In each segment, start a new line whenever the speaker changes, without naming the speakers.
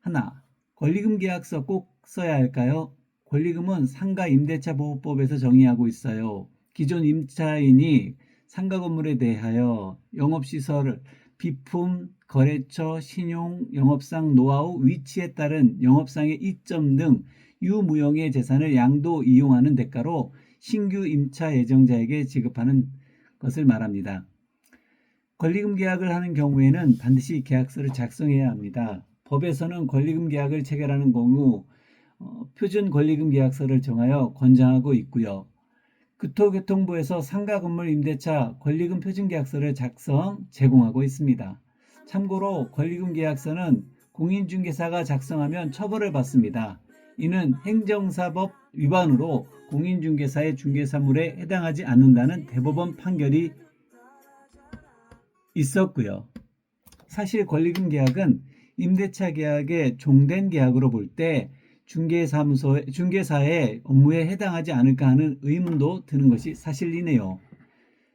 하나, 권리금 계약서 꼭 써야 할까요? 권리금은 상가 임대차 보호법에서 정의하고 있어요. 기존 임차인이 상가 건물에 대하여 영업시설, 비품, 거래처, 신용, 영업상 노하우, 위치에 따른 영업상의 이점 등 유무형의 재산을 양도 이용하는 대가로 신규 임차 예정자에게 지급하는 것을 말합니다. 권리금 계약을 하는 경우에는 반드시 계약서를 작성해야 합니다. 법에서는 권리금 계약을 체결하는 경우 표준 권리금 계약서를 정하여 권장하고 있고요. 국토교통부에서 상가 건물 임대차 권리금 표준 계약서를 제공하고 있습니다. 참고로 권리금 계약서는 공인중개사가 작성하면 처벌을 받습니다. 이는 행정사법 위반으로 공인중개사의 중개사물에 해당하지 않는다는 대법원 판결이 있었고요. 사실 권리금 계약은 임대차 계약의 종된 계약으로 볼 때 중개사의 업무에 해당하지 않을까 하는 의문도 드는 것이 사실이네요.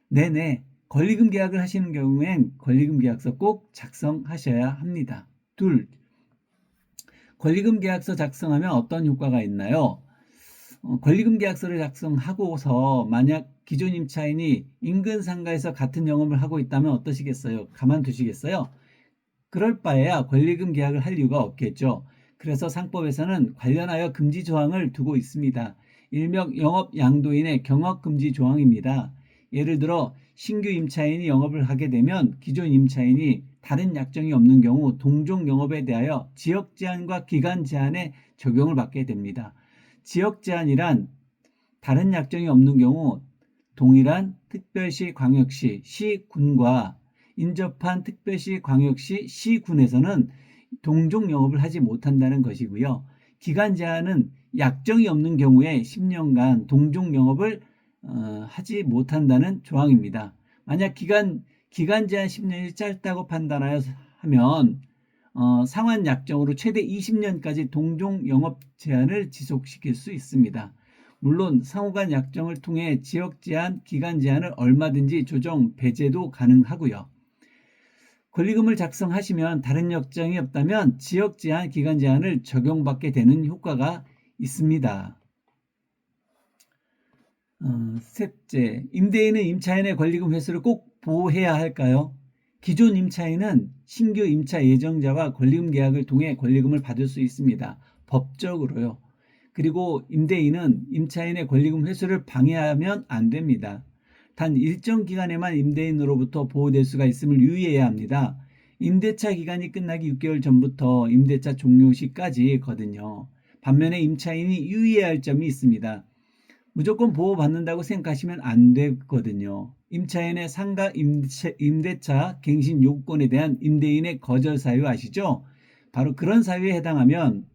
네네, 권리금 계약을 하시는 경우엔 권리금 계약서 꼭 작성하셔야 합니다. 둘, 권리금 계약서 작성하면 어떤 효과가 있나요? 권리금 계약서를 작성하고서 만약 기존 임차인이 인근 상가에서 같은 영업을 하고 있다면 어떠시겠어요? 가만두시겠어요? 그럴 바에야 권리금 계약을 할 이유가 없겠죠. 그래서 상법에서는 관련하여 금지 조항을 두고 있습니다. 일명 영업 양도인의 경업 금지 조항입니다. 예를 들어 신규 임차인이 영업을 하게 되면 기존 임차인이 다른 약정이 없는 경우 동종 영업에 대하여 지역 제한과 기간 제한에 적용을 받게 됩니다. 지역 제한이란 다른 약정이 없는 경우 동일한 특별시, 광역시, 시군과 인접한 특별시, 광역시, 시군에서는 동종 영업을 하지 못한다는 것이고요. 기간 제한은 약정이 없는 경우에 10년간 동종 영업을 하지 못한다는 조항입니다. 만약 기간 제한 10년이 짧다고 판단하면 상환 약정으로 최대 20년까지 동종 영업 제한을 지속시킬 수 있습니다. 물론 상호간 약정을 통해 지역 제한, 기간 제한을 얼마든지 조정, 배제도 가능하고요. 권리금을 작성하시면 다른 약정이 없다면 지역 제한, 기간 제한을 적용받게 되는 효과가 있습니다. 셋째, 임대인은 임차인의 권리금 회수를 꼭 보호해야 할까요? 기존 임차인은 신규 임차 예정자와 권리금 계약을 통해 권리금을 받을 수 있습니다. 법적으로요. 그리고 임대인은 임차인의 권리금 회수를 방해하면 안 됩니다. 단 일정 기간에만 임대인으로부터 보호될 수가 있음을 유의해야 합니다. 임대차 기간이 끝나기 6개월 전부터 임대차 종료 시까지거든요. 반면에 임차인이 유의해야 할 점이 있습니다. 무조건 보호받는다고 생각하시면 안 되거든요. 임차인의 상가 임대차 갱신 요구권에 대한 임대인의 거절 사유 아시죠? 바로 그런 사유에 해당하면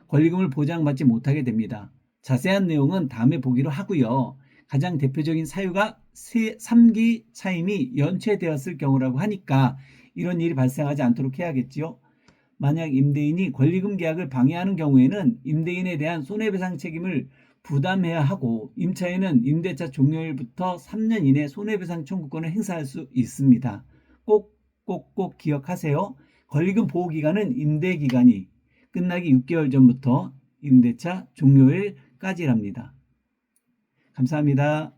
권리금을 보장받지 못하게 됩니다. 자세한 내용은 다음에 보기로 하고요. 가장 대표적인 사유가 3기 차임이 연체되었을 경우라고 하니까 이런 일이 발생하지 않도록 해야겠지요. 만약 임대인이 권리금 계약을 방해하는 경우에는 임대인에 대한 손해배상 책임을 부담해야 하고 임차인은 임대차 종료일부터 3년 이내 손해배상 청구권을 행사할 수 있습니다. 꼭 기억하세요. 권리금 보호기간은 임대기간이 끝나기 6개월 전부터 임대차 종료일까지랍니다. 감사합니다.